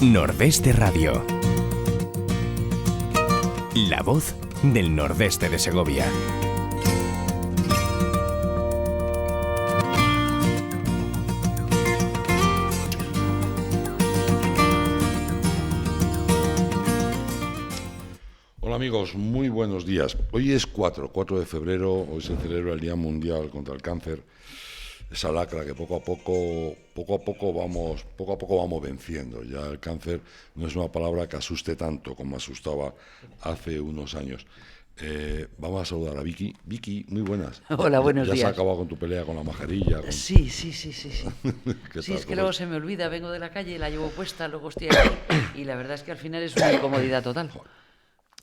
Nordeste Radio. La voz del nordeste de Segovia. Hola amigos, muy buenos días. Hoy es 4 de febrero, hoy se celebra el Día Mundial contra el Cáncer. Esa lacra que poco a poco vamos venciendo. Ya el cáncer no es una palabra que asuste tanto como asustaba hace unos años. Vamos a saludar a Vicky. Vicky, muy buenas. Hola, buenos días. ¿Ya se ha acabado con tu pelea con la majarilla? Sí. Sí, tal? es que luego se me olvida, vengo de la calle, la llevo puesta, luego estoy aquí y la verdad es que al final es una incomodidad total.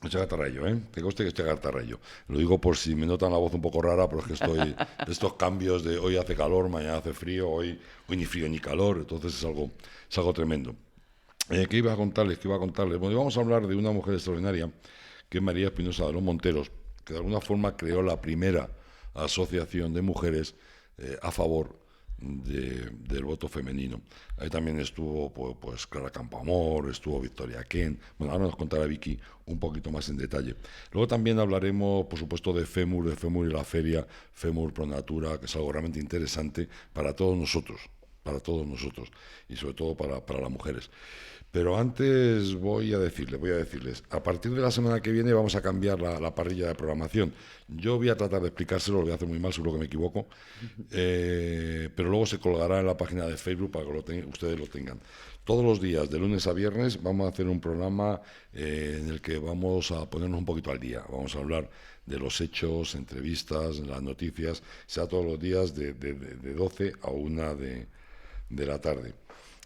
Estoy gatarrayo, ¿eh? Te conste que estoy gatarrayo. Lo digo por si me notan la voz un poco rara, pero es que estoy... estos cambios de hoy hace calor, mañana hace frío, hoy ni frío ni calor, entonces es algo tremendo. ¿Qué iba a contarles? Bueno, vamos a hablar de una mujer extraordinaria, que es María Espinosa de los Monteros, que de alguna forma creó la primera asociación de mujeres a favor del voto femenino. Ahí también estuvo pues Clara Campoamor, estuvo Victoria Kent. Bueno, ahora nos contará Vicky un poquito más en detalle. Luego también hablaremos, por supuesto, de FEMUR y la feria FEMUR Pro Natura, que es algo realmente interesante para todos nosotros y sobre todo para las mujeres. Pero antes voy a decirles, a partir de la semana que viene vamos a cambiar la parrilla de programación. Yo voy a tratar de explicárselo, lo voy a hacer muy mal, seguro que me equivoco, pero luego se colgará en la página de Facebook para que ustedes lo tengan. Todos los días, de lunes a viernes, vamos a hacer un programa en el que vamos a ponernos un poquito al día. Vamos a hablar de los hechos, entrevistas, las noticias, sea todos los días de 12 a 1 de la tarde.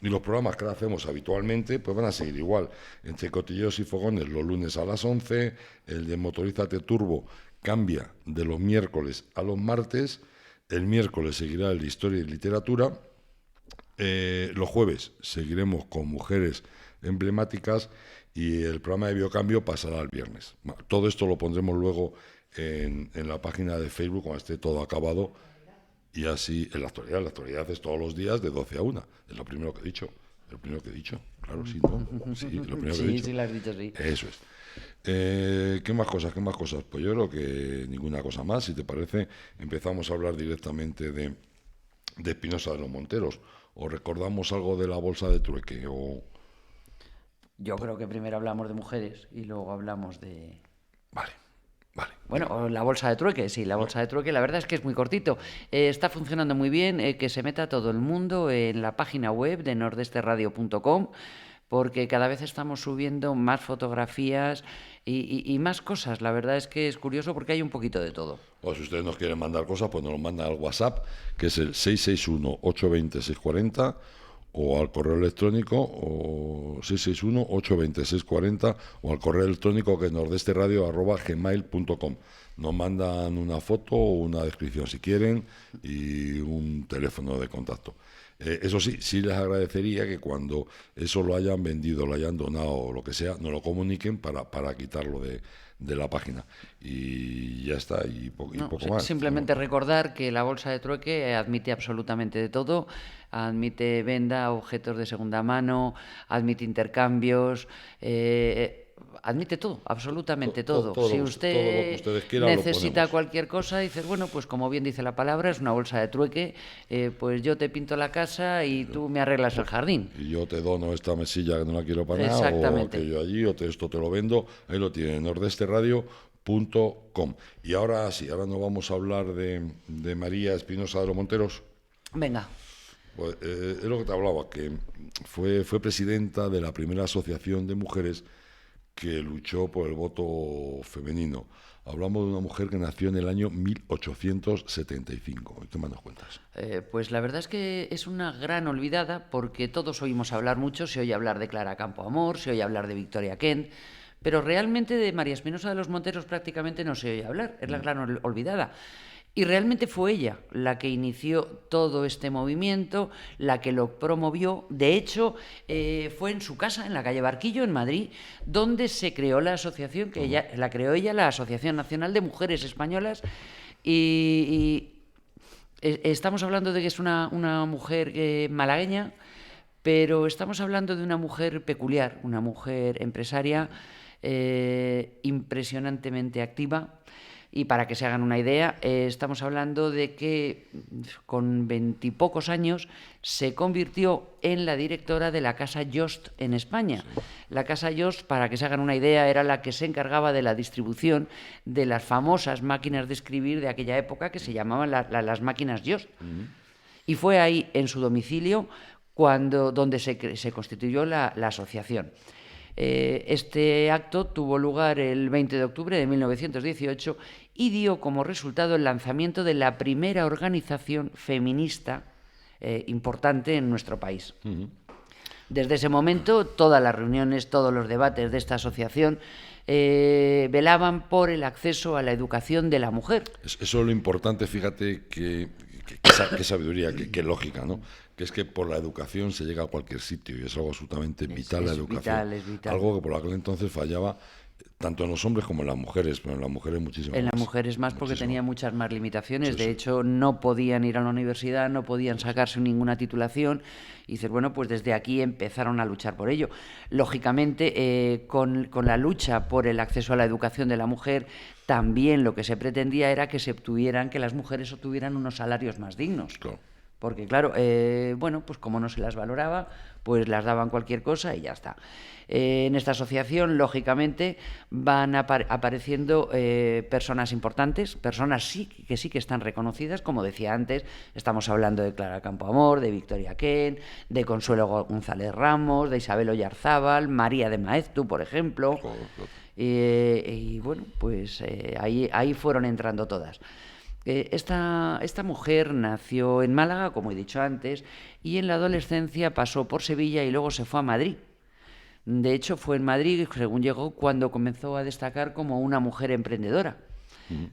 Y los programas que hacemos habitualmente pues van a seguir igual. Entre cotilleos y fogones los lunes a las 11, el de Motorízate Turbo cambia de los miércoles a los martes, el miércoles seguirá el de Historia y Literatura, los jueves seguiremos con mujeres emblemáticas y el programa de Biocambio pasará al viernes. Todo esto lo pondremos luego en la página de Facebook cuando esté todo acabado. Y así, en la actualidad es todos los días de 12 a 1. Es lo primero que he dicho. Claro, sí, ¿no? Sí, lo primero que he dicho. Sí, lo has dicho, sí. Eso es. ¿Qué más cosas? Pues yo creo que ninguna cosa más. Si te parece, empezamos a hablar directamente de Espinosa de los Monteros. ¿O recordamos algo de la bolsa de trueque? Yo creo que primero hablamos de mujeres y luego hablamos de... Vale. Bueno, la bolsa de trueque, sí, la bolsa de trueque, la verdad es que es muy cortito. Está funcionando muy bien, que se meta todo el mundo en la página web de nordesteradio.com, porque cada vez estamos subiendo más fotografías y más cosas. La verdad es que es curioso porque hay un poquito de todo. O si ustedes nos quieren mandar cosas, pues nos lo mandan al WhatsApp, que es el 661-820-640, o al correo electrónico, o 661-820-640, o al correo electrónico que es nordesteradio@gmail.com. Nos mandan una foto o una descripción si quieren y un teléfono de contacto. Eso sí les agradecería que cuando eso lo hayan vendido, lo hayan donado o lo que sea, nos lo comuniquen para quitarlo de la página. Y ya está, y poco más. Simplemente recordar que la bolsa de trueque admite absolutamente de todo. Admite venda, objetos de segunda mano, admite intercambios, admite todo, absolutamente todo. Si usted necesita cualquier cosa, dices, bueno, pues como bien dice la palabra, es una bolsa de trueque, pues yo te pinto la casa y tú me arreglas el jardín. Y yo te dono esta mesilla que no la quiero para nada, exactamente. O aquello allí, esto te lo vendo, ahí lo tiene, nordesteradio.com. Y ahora sí, ahora nos vamos a hablar de María Espinosa de los Monteros. Venga. Pues, es lo que te hablaba, que fue presidenta de la primera asociación de mujeres que luchó por el voto femenino. Hablamos de una mujer que nació en el año 1875. ¿Qué más nos cuentas? Pues la verdad es que es una gran olvidada porque todos oímos hablar mucho, se oye hablar de Clara Campoamor, se oye hablar de Victoria Kent, pero realmente de María Espinosa de los Monteros prácticamente no se oye hablar, es la gran olvidada. Y realmente fue ella la que inició todo este movimiento, la que lo promovió. De hecho, fue en su casa, en la calle Barquillo, en Madrid, donde se creó la asociación, la creó ella, la Asociación Nacional de Mujeres Españolas. Y estamos hablando de que es una mujer malagueña, Pero estamos hablando de una mujer peculiar, una mujer empresaria impresionantemente activa. Y para que se hagan una idea, estamos hablando de que con 20 y pocos años se convirtió en la directora de la Casa Jost en España. Sí. La Casa Jost, para que se hagan una idea, era la que se encargaba de la distribución de las famosas máquinas de escribir de aquella época que se llamaban las máquinas Jost. Y fue ahí, en su domicilio, donde se constituyó la asociación. Este acto tuvo lugar el 20 de octubre de 1918 y dio como resultado el lanzamiento de la primera organización feminista importante en nuestro país. Desde ese momento, todas las reuniones, todos los debates de esta asociación velaban por el acceso a la educación de la mujer. Eso es lo importante, fíjate, qué sabiduría, qué lógica, ¿no? Que es que por la educación se llega a cualquier sitio y es algo absolutamente vital la educación. Es vital. Algo que por aquel entonces fallaba tanto en los hombres como en las mujeres, pero en las mujeres muchísimo más. En las mujeres más porque tenía muchas más limitaciones. Sí, de hecho, no podían ir a la universidad, no podían sacarse ninguna titulación. Y dices, bueno, pues desde aquí empezaron a luchar por ello. Lógicamente, con la lucha por el acceso a la educación de la mujer, también lo que se pretendía era que las mujeres obtuvieran unos salarios más dignos. Claro. Porque, claro, bueno, pues como no se las valoraba, pues las daban cualquier cosa y ya está. En esta asociación, lógicamente, van apareciendo personas importantes, personas que sí que están reconocidas, como decía antes, estamos hablando de Clara Campoamor, de Victoria Kent, de Consuelo González Ramos, de Isabel Oyarzábal, María de Maeztu, por ejemplo. Y bueno, pues ahí fueron entrando todas. Esta mujer nació en Málaga, como he dicho antes, y en la adolescencia pasó por Sevilla y luego se fue a Madrid. De hecho, fue en Madrid, según llegó, cuando comenzó a destacar como una mujer emprendedora.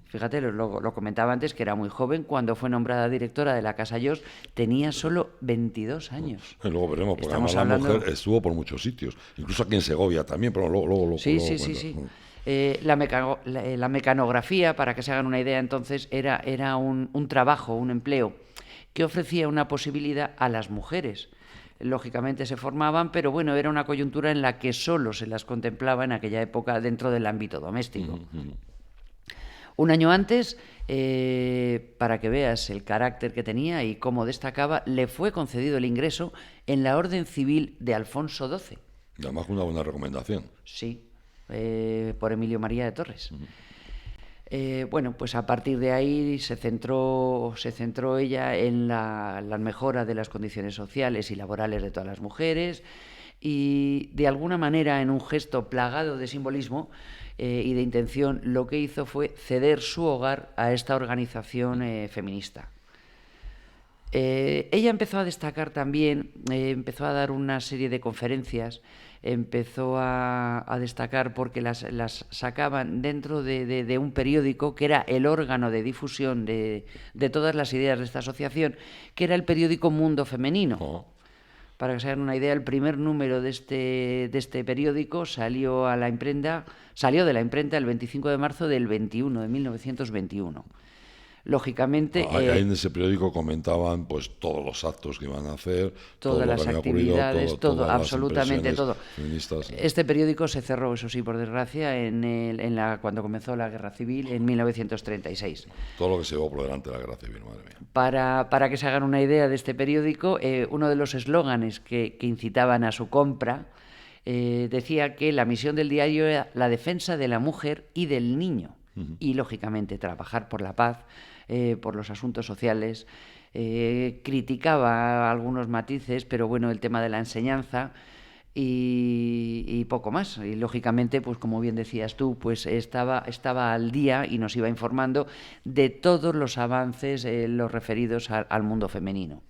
Fíjate, lo comentaba antes, que era muy joven. Cuando fue nombrada directora de la Casa Jost, tenía solo 22 años. Y luego veremos, porque además la mujer estuvo por muchos sitios, incluso aquí en Segovia también, pero luego Sí. La mecanografía, para que se hagan una idea entonces, era un trabajo, un empleo que ofrecía una posibilidad a las mujeres. Lógicamente se formaban, pero bueno, era una coyuntura en la que solo se las contemplaba en aquella época dentro del ámbito doméstico. Un año antes, para que veas el carácter que tenía y cómo destacaba, le fue concedido el ingreso en la Orden Civil de Alfonso XII. Y además una buena recomendación. Sí. Por Emilio María de Torres. Bueno, pues a partir de ahí se centró ella en la mejora de las condiciones sociales y laborales de todas las mujeres y, de alguna manera, en un gesto plagado de simbolismo y de intención, lo que hizo fue ceder su hogar a esta organización feminista. Ella empezó a destacar también, empezó a dar una serie de conferencias, empezó a destacar porque las sacaban dentro de un periódico que era el órgano de difusión de todas las ideas de esta asociación, que era el periódico Mundo Femenino. Para que se hagan una idea, el primer número de este periódico salió de la imprenta el 25 de marzo del 1921. Lógicamente... Ahí en ese periódico comentaban pues todos los actos que iban a hacer, todas las actividades, todo, absolutamente todo. Feministas. Este periódico se cerró, eso sí, por desgracia, cuando comenzó la Guerra Civil en 1936. Todo lo que se llevó por delante de la Guerra Civil, madre mía. Para que se hagan una idea de este periódico, uno de los eslóganes que incitaban a su compra decía que la misión del diario era la defensa de la mujer y del niño. Y, lógicamente, trabajar por la paz, por los asuntos sociales. Criticaba algunos matices, pero bueno, el tema de la enseñanza y poco más. Y, lógicamente, pues como bien decías tú, pues estaba al día y nos iba informando de todos los avances, los referidos al mundo femenino.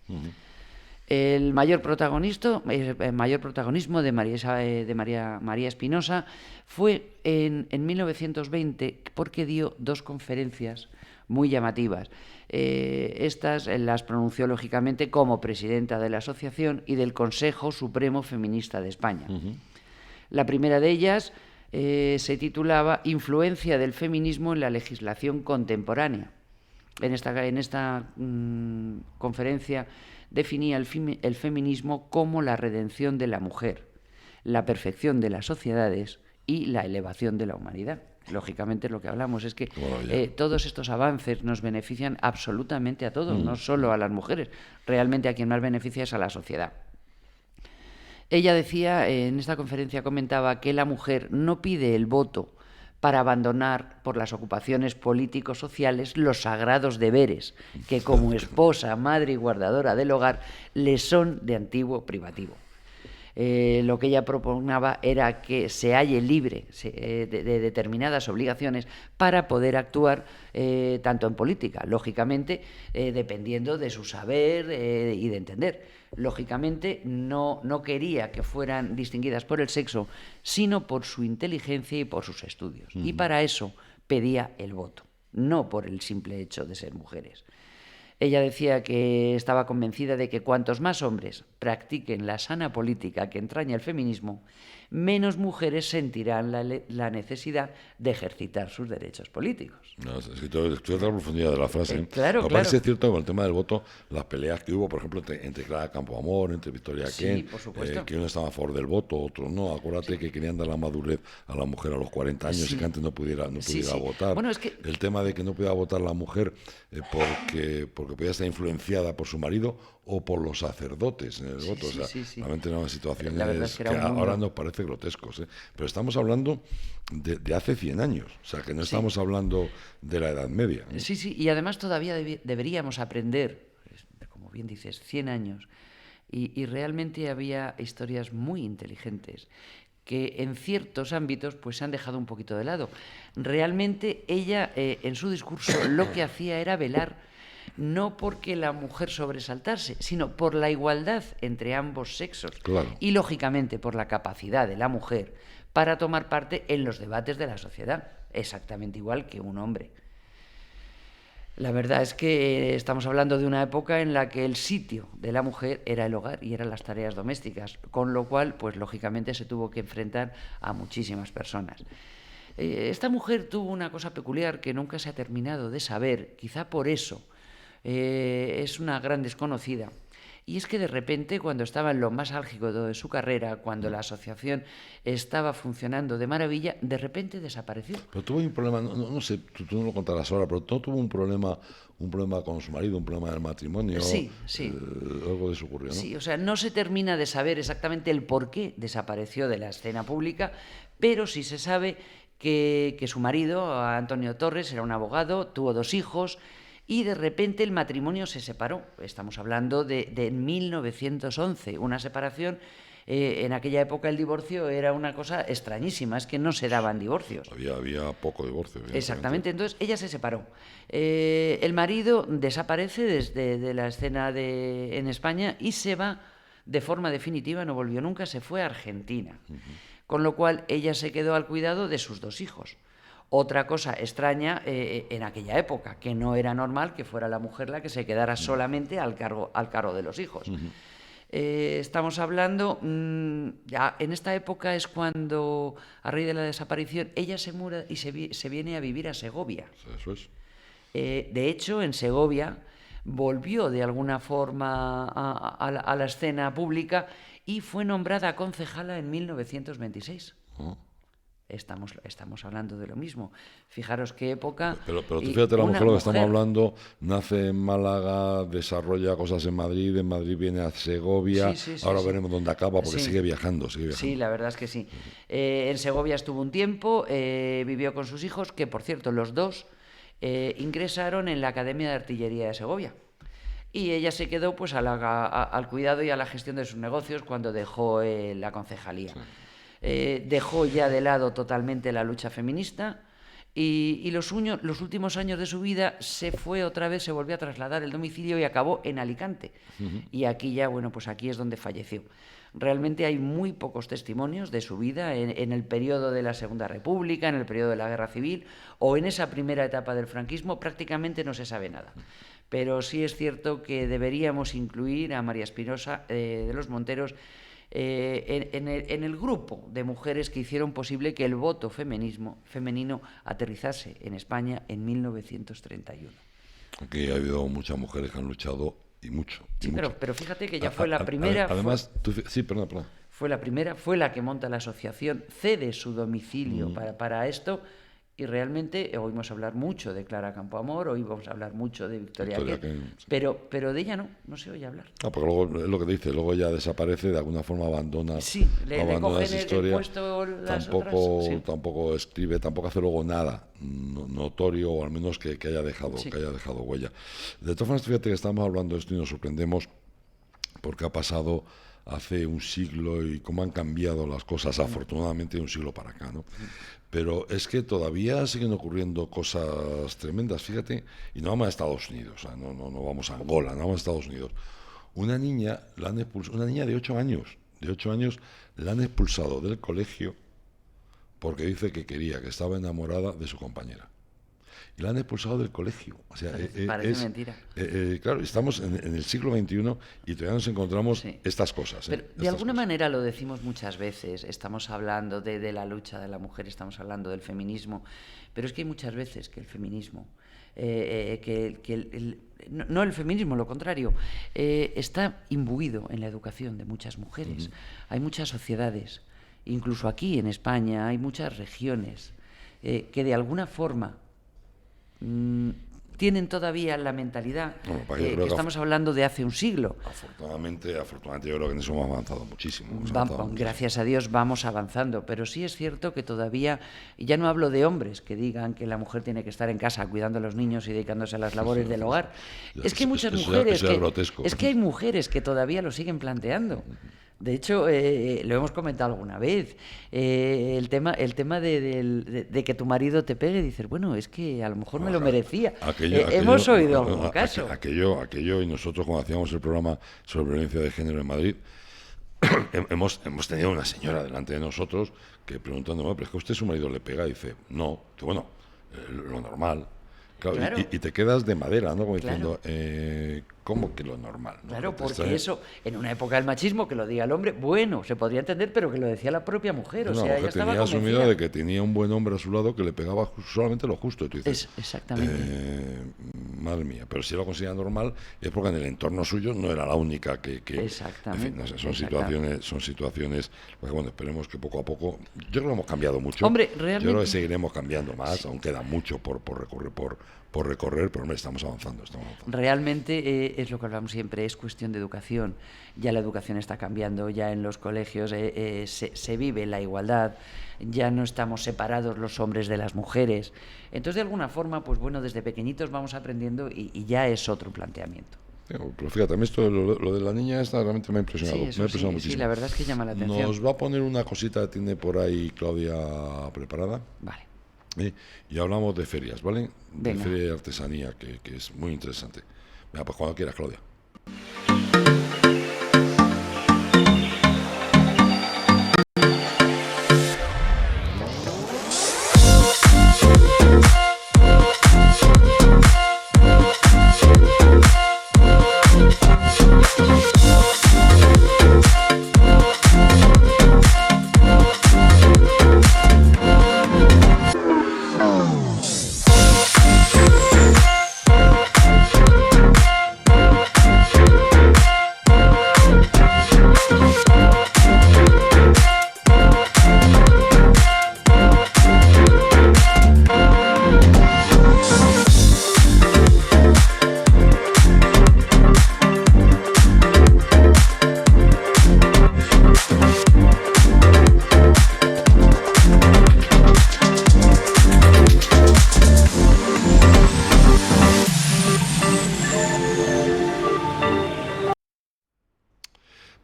El mayor protagonismo de María Espinosa fue en 1920, porque dio dos conferencias muy llamativas. Estas las pronunció, lógicamente, como presidenta de la Asociación y del Consejo Supremo Feminista de España. La primera de ellas se titulaba Influencia del feminismo en la legislación contemporánea. en esta conferencia definía el feminismo como la redención de la mujer, la perfección de las sociedades y la elevación de la humanidad. Lógicamente lo que hablamos es que todos estos avances nos benefician absolutamente a todos, no solo a las mujeres. Realmente a quien más beneficia es a la sociedad. Ella decía, en esta conferencia comentaba que la mujer no pide el voto para abandonar por las ocupaciones político-sociales los sagrados deberes que como esposa, madre y guardadora del hogar le son de antiguo privativo. Lo que ella proponía era que se halle libre de determinadas obligaciones para poder actuar tanto en política, lógicamente, dependiendo de su saber y de entender. Lógicamente, no quería que fueran distinguidas por el sexo, sino por su inteligencia y por sus estudios. Y para eso pedía el voto, no por el simple hecho de ser mujeres. Ella decía que estaba convencida de que cuantos más hombres practiquen la sana política que entraña el feminismo, menos mujeres sentirán la necesidad de ejercitar sus derechos políticos. No, es que estoy a la profundidad de la frase. Claro. Me parece cierto con el tema del voto, las peleas que hubo, por ejemplo, entre Clara Campoamor, entre Victoria Kent, que uno estaba a favor del voto, otro no. Acuérdate que querían dar la madurez a la mujer a los 40 años y que antes no pudiera votar. Bueno, es que el tema de que no pudiera votar la mujer porque podía estar influenciada por su marido o por los sacerdotes en el voto. Realmente eran situaciones que ahora nos parece grotescos, pero estamos hablando de hace 100 años, o sea, que no estamos hablando de la Edad Media, ¿no? Sí, y además todavía deberíamos aprender, como bien dices, 100 años, y realmente había historias muy inteligentes que en ciertos ámbitos pues se han dejado un poquito de lado. Realmente ella, en su discurso, lo que hacía era velar no porque la mujer sobresaltase, sino por la igualdad entre ambos sexos. Claro. Y, lógicamente, por la capacidad de la mujer para tomar parte en los debates de la sociedad, exactamente igual que un hombre. La verdad es que estamos hablando de una época en la que el sitio de la mujer era el hogar y eran las tareas domésticas, con lo cual, pues lógicamente se tuvo que enfrentar a muchísimas personas. Esta mujer tuvo una cosa peculiar que nunca se ha terminado de saber, quizá por eso es una gran desconocida. Y es que de repente, cuando estaba en lo más álgido de su carrera, cuando la asociación estaba funcionando de maravilla, de repente desapareció. Pero tuvo un problema, no sé, tú no lo contarás ahora, pero no tuvo un problema con su marido, un problema del matrimonio. Sí. Algo de eso ocurrió, ¿no? Sí, o sea, no se termina de saber exactamente el por qué desapareció de la escena pública, pero sí se sabe que su marido, Antonio Torres, era un abogado, tuvo 2 hijos. Y de repente el matrimonio se separó. Estamos hablando de 1911, una separación. En aquella época el divorcio era una cosa extrañísima, es que no se daban divorcios. Había poco divorcio. Exactamente, entonces ella se separó. El marido desaparece desde la escena en España y se va de forma definitiva, no volvió nunca, se fue a Argentina. Con lo cual ella se quedó al cuidado de sus 2 hijos. Otra cosa extraña en aquella época, que no era normal que fuera la mujer la que se quedara solamente al cargo de los hijos. Estamos hablando, ya en esta época es cuando, a raíz de la desaparición, ella se muda y se viene a vivir a Segovia. Eso es. De hecho, en Segovia volvió de alguna forma a la escena pública y fue nombrada concejala en 1926. Estamos hablando de lo mismo. Fijaros qué época. Pero tú fíjate, la mujer, lo que estamos hablando, nace en Málaga, desarrolla cosas en Madrid viene a Segovia, ahora veremos dónde acaba, porque sigue viajando. Sí, la verdad es que sí. En Segovia estuvo un tiempo, vivió con sus hijos, que por cierto, los 2 ingresaron en la Academia de Artillería de Segovia. Y ella se quedó pues al cuidado y a la gestión de sus negocios cuando dejó la concejalía. Dejó ya de lado totalmente la lucha feminista y los últimos años de su vida se volvió a trasladar el domicilio y acabó en Alicante. Y aquí ya, pues aquí es donde falleció. Realmente hay muy pocos testimonios de su vida en el periodo de la Segunda República, en el periodo de la Guerra Civil o en esa primera etapa del franquismo, prácticamente no se sabe nada. Pero sí es cierto que deberíamos incluir a María Espinosa de los Monteros en el grupo de mujeres que hicieron posible que el voto femenino aterrizase en España en 1931. Aquí ha habido muchas mujeres que han luchado y mucho. Sí, y mucho. pero fíjate que ella fue la primera. Además, sí, perdón. Fue la primera, fue la que monta la asociación, cede su domicilio para esto, y realmente oímos hablar mucho de Clara Campoamor, oímos hablar mucho de Victoria Kent, Sí. pero de ella no se oye hablar. Porque luego es lo que te dice, luego ella desaparece, de alguna forma abandona, Sí, le abandona cogen esa el historia, puesto las tampoco, otras, sí. tampoco escribe, tampoco hace luego nada notorio, o al menos que haya dejado, Sí. que haya dejado huella. De todas formas, fíjate que estamos hablando de esto y nos sorprendemos porque ha pasado hace un siglo y cómo han cambiado las cosas, afortunadamente, de un siglo para acá, ¿no? Pero es que todavía siguen ocurriendo cosas tremendas, fíjate, y no vamos a Estados Unidos, o sea, no vamos a Angola, no vamos a Estados Unidos. Una niña la han expulsado, una niña de 8 años, la han expulsado del colegio porque dice que estaba enamorada de su compañera. Y la han expulsado del colegio. O sea, Parece mentira. Claro, estamos en el siglo XXI y todavía nos encontramos Sí. estas cosas. Pero de alguna manera lo decimos muchas veces, estamos hablando de la lucha de la mujer, estamos hablando del feminismo, pero es que hay muchas veces que el feminismo, no el feminismo, lo contrario, está imbuido en la educación de muchas mujeres. Hay muchas sociedades, incluso aquí en España hay muchas regiones que de alguna forma tienen todavía la mentalidad que estamos hablando de hace un siglo. Afortunadamente yo creo que en eso hemos avanzado muchísimo. Gracias a Dios vamos avanzando, pero sí es cierto que todavía, y ya no hablo de hombres que digan que la mujer tiene que estar en casa cuidando a los niños y dedicándose a las labores del hogar. Es que hay muchas mujeres que hay mujeres que todavía lo siguen planteando. De hecho, lo hemos comentado alguna vez, el tema de que tu marido te pegue, dices, bueno, es que a lo mejor me lo merecía. Hemos oído algún caso. Aquello, y nosotros cuando hacíamos el programa sobre violencia de género en Madrid, hemos tenido una señora delante de nosotros que preguntándome, pero es que a usted su marido le pega, y dice, no, que bueno, lo normal. Claro. Y te quedas de madera, ¿no? Como diciendo, ¿cómo que lo normal? ¿no? Claro, porque eso, en una época del machismo, que lo diga el hombre, bueno, se podría entender, pero que lo decía la propia mujer. La mujer tenía asumido de que tenía un buen hombre a su lado que le pegaba solamente lo justo. Y tú dices, exactamente. Madre mía, pero si lo considera normal es porque en el entorno suyo no era la única que Exactamente. En fin, no sé, son situaciones, pues bueno, esperemos que poco a poco, yo creo que hemos cambiado mucho. Hombre, realmente. Yo creo que seguiremos cambiando más, aún queda mucho por recorrer, pero hombre, estamos avanzando. Realmente es lo que hablamos siempre, es cuestión de educación. Ya la educación está cambiando, ya en los colegios se vive la igualdad, ya no estamos separados los hombres de las mujeres. Entonces, de alguna forma, pues bueno, desde pequeñitos vamos aprendiendo y ya es otro planteamiento. Pero fíjate, a mí esto, lo de la niña esta realmente me ha impresionado, muchísimo. Sí, la verdad es que llama la atención. Nos va a poner una cosita que tiene por ahí Claudia preparada. Vale. Y hablamos de ferias, ¿vale? Venga. De feria de artesanía, que es muy interesante. Venga, pues cuando quieras, Claudia.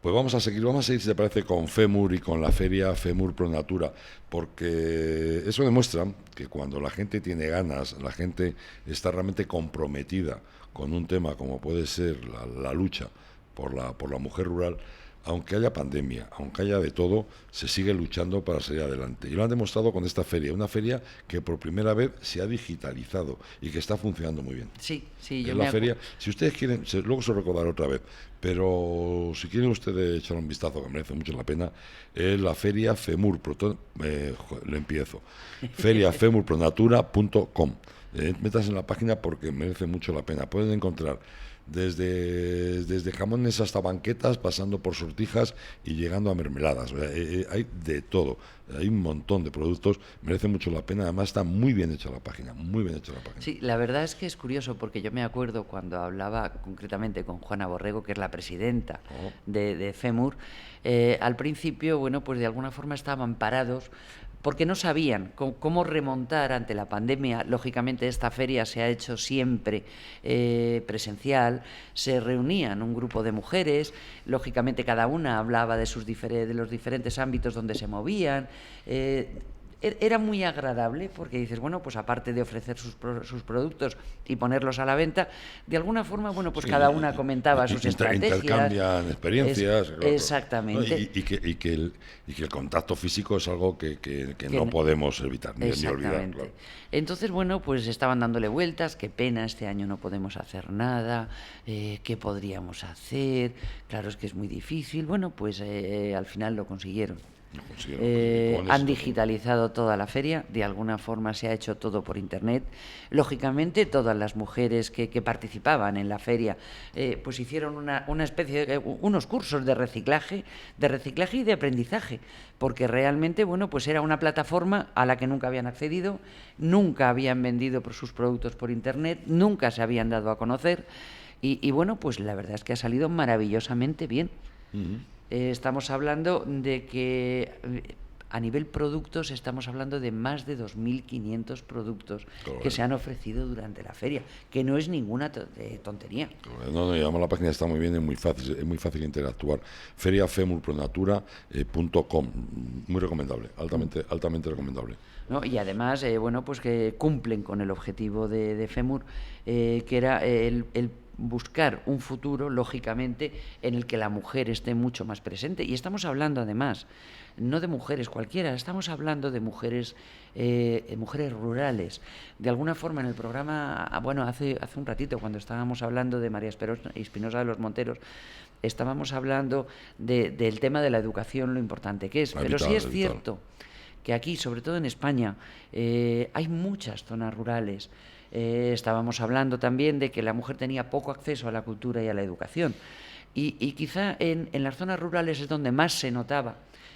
Pues vamos a seguir, si te parece, con FEMUR y con la feria FEMUR Pro Natura, porque eso demuestra que cuando la gente tiene ganas, la gente está realmente comprometida con un tema como puede ser la lucha por la mujer rural, aunque haya pandemia, aunque haya de todo, se sigue luchando para salir adelante. Y lo han demostrado con esta feria, una feria que por primera vez se ha digitalizado y que está funcionando muy bien. Sí, yo me feria, si ustedes quieren, luego se lo recordaré otra vez, pero si quieren ustedes echar un vistazo, que merece mucho la pena, es la feria FEMUR, lo empiezo, feriafemurpronatura.com. métanse en la página porque merece mucho la pena. Pueden encontrar desde jamones hasta banquetas, pasando por sortijas y llegando a mermeladas. Hay de todo, hay un montón de productos, merece mucho la pena. Además está muy bien hecha la página, muy bien hecha la página. Sí, la verdad es que es curioso porque yo me acuerdo cuando hablaba concretamente con Juana Borrego, que es la presidenta de FEMUR, al principio, bueno, pues de alguna forma estaban parados porque no sabían cómo remontar ante la pandemia. Lógicamente esta feria se ha hecho siempre presencial, se reunían un grupo de mujeres, lógicamente cada una hablaba de los diferentes ámbitos donde se movían. Era muy agradable porque dices, bueno, pues aparte de ofrecer sus productos y ponerlos a la venta, de alguna forma, bueno, pues cada una comentaba sus estrategias. Intercambian experiencias. Claro. Exactamente. ¿No? Y que el contacto físico es algo que no podemos evitar ni olvidar. Claro. Entonces, bueno, pues estaban dándole vueltas, qué pena, este año no podemos hacer nada, qué podríamos hacer, claro, es que es muy difícil. Bueno, pues al final lo consiguieron. Han digitalizado toda la feria, de alguna forma se ha hecho todo por internet. Lógicamente todas las mujeres que participaban en la feria pues hicieron una especie de unos cursos de reciclaje y de aprendizaje, porque realmente, bueno, pues era una plataforma a la que nunca habían accedido, nunca habían vendido sus productos por internet, nunca se habían dado a conocer y bueno, pues la verdad es que ha salido maravillosamente bien. Estamos hablando de que a nivel productos estamos hablando de más de 2.500 productos que se han ofrecido durante la feria, que no es ninguna tontería. No, la página está muy bien, es muy fácil interactuar. feriafemurpronatura.com, muy recomendable, altamente recomendable. ¿No? Y además, bueno, pues que cumplen con el objetivo de FEMUR, que era el buscar un futuro, lógicamente, en el que la mujer esté mucho más presente. Y estamos hablando, además, no de mujeres cualquiera, estamos hablando de mujeres rurales. De alguna forma, en el programa, bueno, hace un ratito, cuando estábamos hablando de María Espinosa de los Monteros, estábamos hablando del tema de la educación, lo importante que es. Pero sí es cierto que aquí, sobre todo en España, hay muchas zonas rurales. Estábamos hablando también de que la mujer tenía poco acceso a la cultura y a la educación. Y quizá en las zonas rurales es donde más se notaba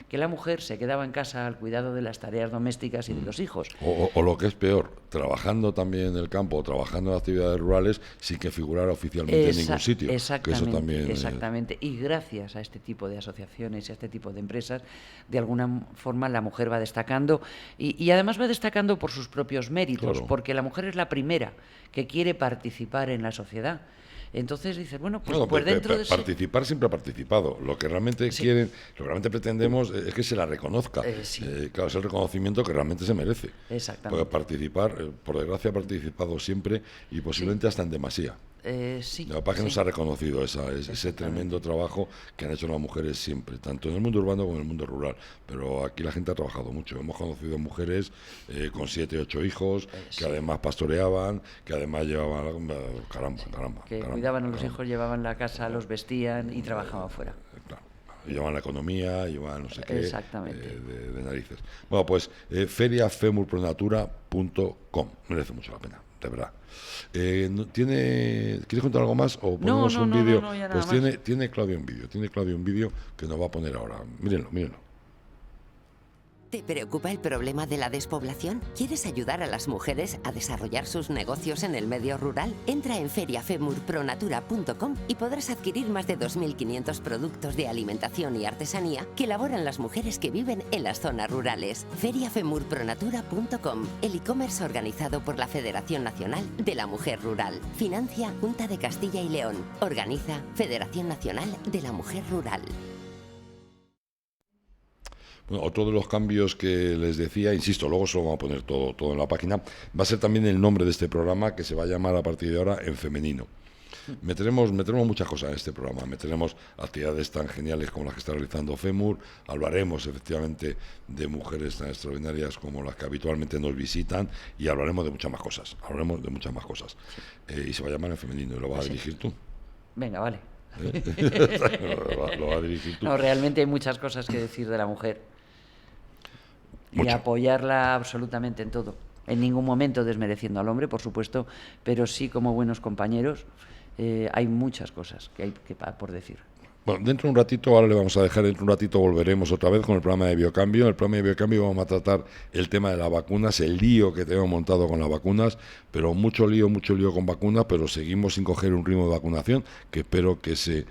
que la mujer se quedaba en casa al cuidado de las tareas domésticas y de los hijos. O lo que es peor, trabajando también en el campo, trabajando en actividades rurales sin que figurara oficialmente en ningún sitio. Exactamente. Y gracias a este tipo de asociaciones y a este tipo de empresas, de alguna forma la mujer va destacando y además va destacando por sus propios méritos, porque la mujer es la primera que quiere participar en la sociedad. Entonces dices, bueno, pues dentro de participar siempre ha participado. Lo que realmente quieren, lo que realmente pretendemos es que se la reconozca. Claro, es el reconocimiento que realmente se merece. Exactamente. Porque participar, por desgracia, ha participado siempre y posiblemente hasta en demasía. La página nos ha reconocido ese tremendo trabajo que han hecho las mujeres siempre, tanto en el mundo urbano como en el mundo rural. Pero aquí la gente ha trabajado mucho. Hemos conocido mujeres con 7, 8 hijos, que además pastoreaban, que además llevaban... Caramba. Cuidaban a los hijos, llevaban la casa, los vestían y trabajaban fuera. Claro. Llevaban la economía, llevaban no sé qué. Exactamente. De narices. Bueno, pues feriafemurpronatura.com. Merece mucho la pena, de verdad. ¿Quieres contar algo más o ponemos un vídeo? Pues tiene Claudio un vídeo que nos va a poner ahora. Mírenlo. ¿Te preocupa el problema de la despoblación? ¿Quieres ayudar a las mujeres a desarrollar sus negocios en el medio rural? Entra en feriafemurpronatura.com y podrás adquirir más de 2.500 productos de alimentación y artesanía que elaboran las mujeres que viven en las zonas rurales. feriafemurpronatura.com, el e-commerce organizado por la Federación Nacional de la Mujer Rural. Financia Junta de Castilla y León. Organiza Federación Nacional de la Mujer Rural. Bueno, otro de los cambios que les decía, insisto, luego se lo vamos a poner todo en la página, va a ser también el nombre de este programa, que se va a llamar a partir de ahora En Femenino. Meteremos muchas cosas en este programa, meteremos actividades tan geniales como las que está realizando FEMUR, hablaremos efectivamente de mujeres tan extraordinarias como las que habitualmente nos visitan y hablaremos de muchas más cosas, y se va a llamar En Femenino, y lo vas a dirigir tú. Venga, vale. Lo vas a dirigir tú. No, realmente hay muchas cosas que decir de la mujer. Y apoyarla absolutamente en todo. En ningún momento desmereciendo al hombre, por supuesto, pero sí como buenos compañeros. Hay muchas cosas que hay por decir. Bueno, dentro de un ratito, ahora le vamos a dejar, dentro de un ratito volveremos otra vez con el programa de biocambio. En el programa de biocambio vamos a tratar el tema de las vacunas, el lío que tenemos montado con las vacunas, pero mucho lío con vacunas, pero seguimos sin coger un ritmo de vacunación que espero que se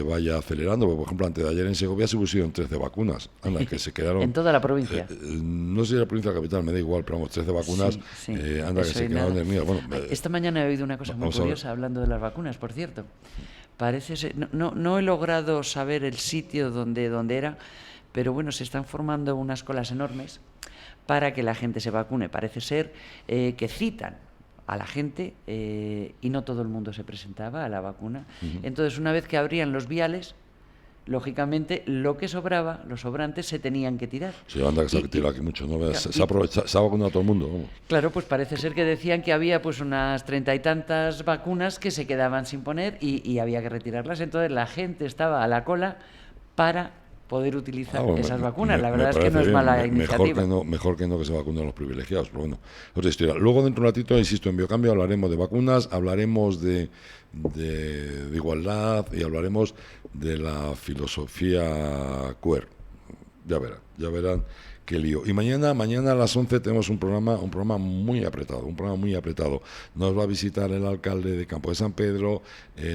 vaya acelerando, porque por ejemplo antes de ayer en Segovia se pusieron 13 vacunas, anda, que se quedaron... En toda la provincia. No sé si la provincia de la capital, me da igual, pero vamos, 13 vacunas, sí, anda, que se quedaron de mí. Bueno, esta mañana he oído una cosa muy curiosa hablando de las vacunas, por cierto. Parece ser, no he logrado saber el sitio donde era, pero bueno, se están formando unas colas enormes para que la gente se vacune. Parece ser que citan a la gente y no todo el mundo se presentaba a la vacuna. Entonces, una vez que abrían los viales, lógicamente lo que sobraba, los sobrantes, se tenían que tirar. Sí, anda, que se ha tirado aquí mucho, ¿no? Se ha vacunado a todo el mundo. ¿Cómo? Claro, pues parece ser que decían que había pues unas 30 y tantas vacunas que se quedaban sin poner y había que retirarlas. Entonces la gente estaba a la cola para poder utilizar esas vacunas. La verdad es que no es mala iniciativa. Mejor que no que se vacunen los privilegiados, pero bueno, otra historia. Luego, dentro de un ratito, insisto, en biocambio hablaremos de vacunas, hablaremos de igualdad y hablaremos de la filosofía queer. Ya verán qué lío. Y mañana a las 11 tenemos un programa muy apretado, Nos va a visitar el alcalde de Campo de San Pedro,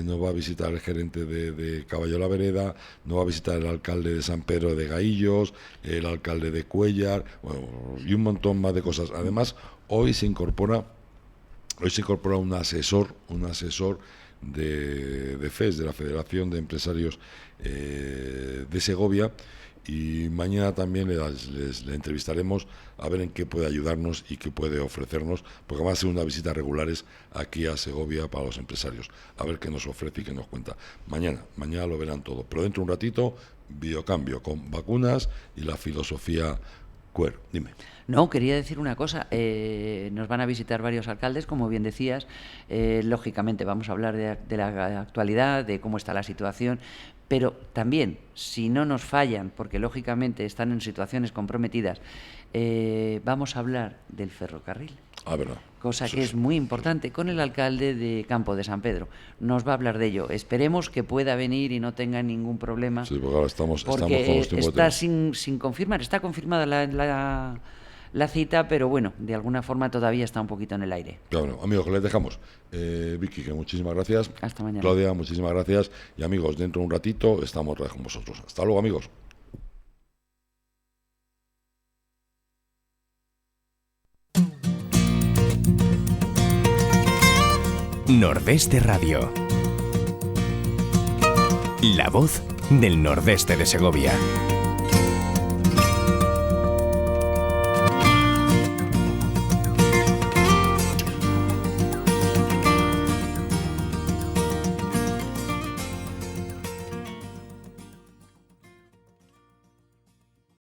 nos va a visitar el gerente de Caballo La Vereda, nos va a visitar el alcalde de San Pedro de Gaillos, el alcalde de Cuéllar, bueno, y un montón más de cosas. Además, hoy se incorpora un asesor de FES, de la Federación de Empresarios de Segovia, y mañana también le entrevistaremos a ver en qué puede ayudarnos y qué puede ofrecernos, porque va a ser unas visitas regulares aquí a Segovia para los empresarios, a ver qué nos ofrece y qué nos cuenta. Mañana lo verán todo, pero dentro de un ratito, biocambio con vacunas y la filosofía queer. Dime. No, quería decir una cosa. Nos van a visitar varios alcaldes, como bien decías. Lógicamente vamos a hablar de la actualidad, de cómo está la situación, pero también, si no nos fallan, porque lógicamente están en situaciones comprometidas, vamos a hablar del ferrocarril. Verdad. Cosa que es muy importante, con el alcalde de Campo de San Pedro. Nos va a hablar de ello. Esperemos que pueda venir y no tenga ningún problema. Sí, porque ahora estamos con los tiempos. Está sin confirmar, está confirmada la cita, pero bueno, de alguna forma todavía está un poquito en el aire. Claro, amigos, que les dejamos. Vicky, que muchísimas gracias. Hasta mañana. Claudia, muchísimas gracias. Y amigos, dentro de un ratito estamos otra vez con vosotros. Hasta luego, amigos. Nordeste Radio. La voz del Nordeste de Segovia.